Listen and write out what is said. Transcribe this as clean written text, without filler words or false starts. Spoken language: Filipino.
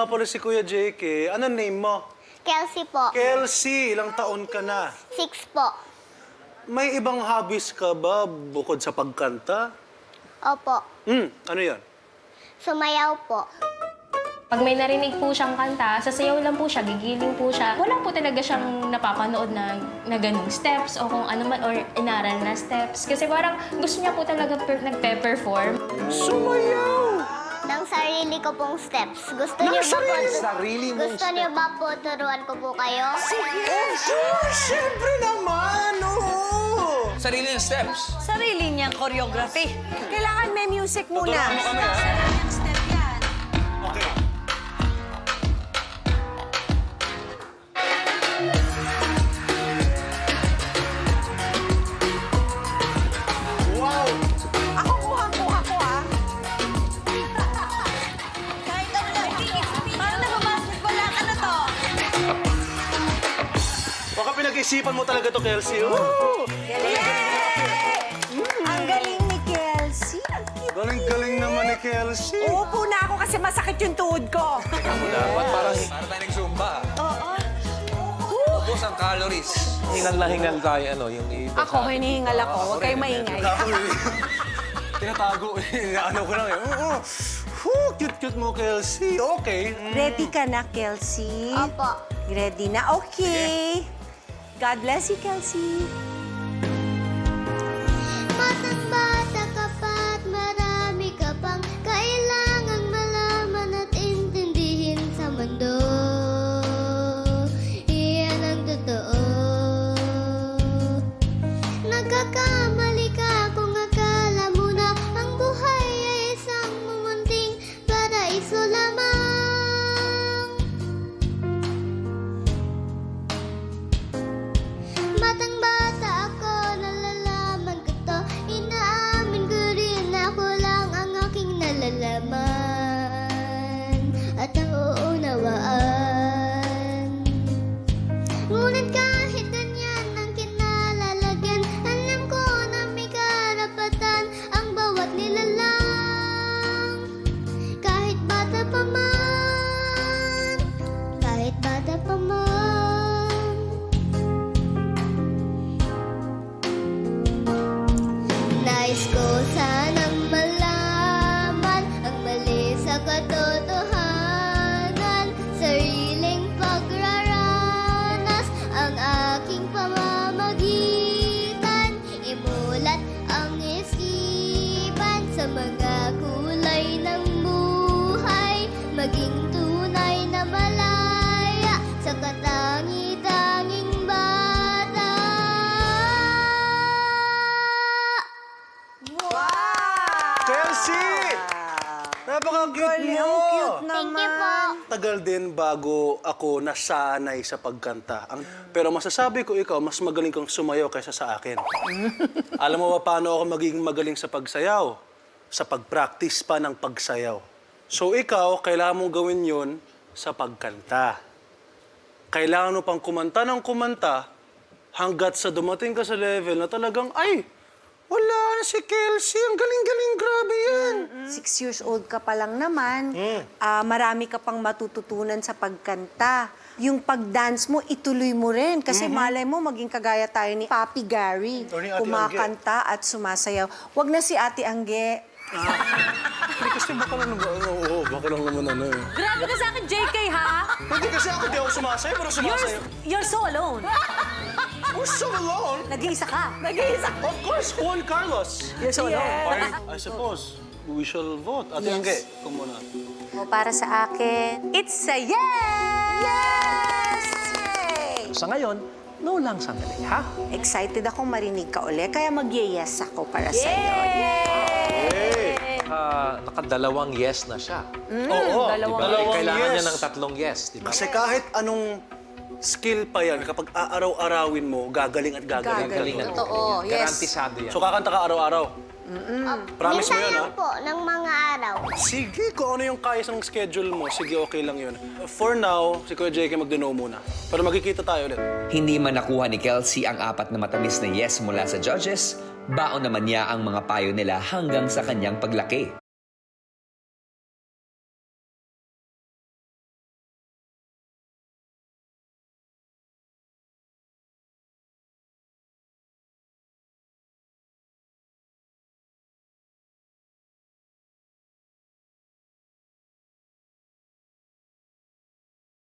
pala si Kuya JK. Ano name mo? Kelsey po. Kelsey, ilang taon ka na? 6 po. May ibang hobbies ka ba bukod sa pagkanta? Opo. Ano yan? Sumayaw po. Pag may narinig po siyang kanta, sasayaw lang po siya, gigiling po siya. Wala po talaga siyang napapanood na ganung steps o kung ano man, or inaral na steps. Kasi parang gusto niya po talaga nagpe-perform. Sumayaw! Ng sarili ko pong steps. Gusto niyo ba po? Sarili mong Gusto niyo ba po turuan ko po kayo? Oh, sure! Siyempre naman! Oo! Sarili yung steps. Sarili niyang choreography. Kailangan may music muna. Tuturuan mo kami, ha? Sarili niyang step yan. Okay. Wow! Ako kuha ko, ha? Kahit ano lang. Parang nag-basketball lang. Ano to? Baka pinag-isipan mo talaga to, Kelsey. Oh! Ang galing ni Kelsey. Ang cute. Galing-galing naman ni Kelsey. Uupo na ako kasi masakit yung tuhod ko. Dapat para tayo nag-zumba. Oo. Ubus ang calories. Hingal na hingal tayo, ano, yung iba. Ako, hinihingal ako. Huwag kayong maingay. Tinatago eh. Ano ko lang eh. Oo. Whew, cute-cute mo, Kelsey. Okay. Ready ka na, Kelsey? Opo. Ready na? Okay. God bless you, Kelsey. Batang bata ka pa't marami ka pang kailangang malaman at intindihin sa mundo. Iyan ang totoo. Nagkakamali ka kung akala mo na ang buhay ay isang mumunting paraiso lamang. Batang bata ako, nalalaman ko to. Inaamin ko rin ako lang ang aking nalalaman at nauunawaan. Ngunit kahit ganyan ang kinalalagyan, alam ko na may karapatan ang bawat nilalang. Kahit bata pa man, kahit bata pa man. Nais ko sanang malaman ang mali sa katotohanan, sariling pagraranas ang aking pamamagitan, imulat ang isipan sa mga kulay ng buhay, maging tunay na malaya sa katangi-tanging bata. Kelsey! Napaka-cute Galing, mo! ang cute Thank you po. naman. Tagal din bago ako nasanay sa pagkanta. Pero masasabi ko ikaw, mas magaling kang sumayaw kaysa sa akin. Alam mo ba paano ako magiging magaling sa pagsayaw? Sa pag-practice pa ng pagsayaw. So ikaw, kailangan mong gawin yun sa pagkanta. Kailangan mo pang kumanta ng kumanta hanggat sa dumating ka sa level na talagang, ay, wala na si Kelsey. Ang galing-galing, grabe yan. 6 years old ka pa lang naman. Marami ka pang matututunan sa pagkanta. Yung pag-dance mo, ituloy mo rin. Kasi malay mo, maging kagaya tayo ni Papi Gary. O ni Ate Kumakanta at sumasayaw. Wag na si Ate Angge. Hindi kasi baka lang naman, oo, baka lang naman ano eh. Grabe ka sa akin, JK, ha? Hindi kasi ako di ako sumasayaw, pero sumasayaw. You're so alone. We're so alone. Nag-iisa ka. Of course, Juan Carlos. You're so alone. I suppose, we shall vote. Ate Angge, kung muna. O, para sa akin, it's a yes! Sa ngayon, no lang sandali, ha? Excited akong marinig ka uli, kaya mag-yes ako para sa'yo. Nakadalawang yes na siya. Oo, dalawang Diba? Kailangan yes. niya ng 3 yes, di ba? Kasi kahit anong skill pa yan, kapag aaraw-arawin mo, gagaling at gagaling. Galing na. Totoo, yes. Garantisado yan. So kakanta ka araw-araw. Promise mo Minsan yun, ha? lang po, ng mga araw. Sige, kung ano yung kaya ng schedule mo, sige, okay lang yun. For now, si Kuya JK magduno muna. Pero magkikita tayo ulit. Hindi man nakuha ni Kelsey ang 4 na matamis na yes mula sa judges, baon naman niya ang mga payo nila hanggang sa kanyang paglaki.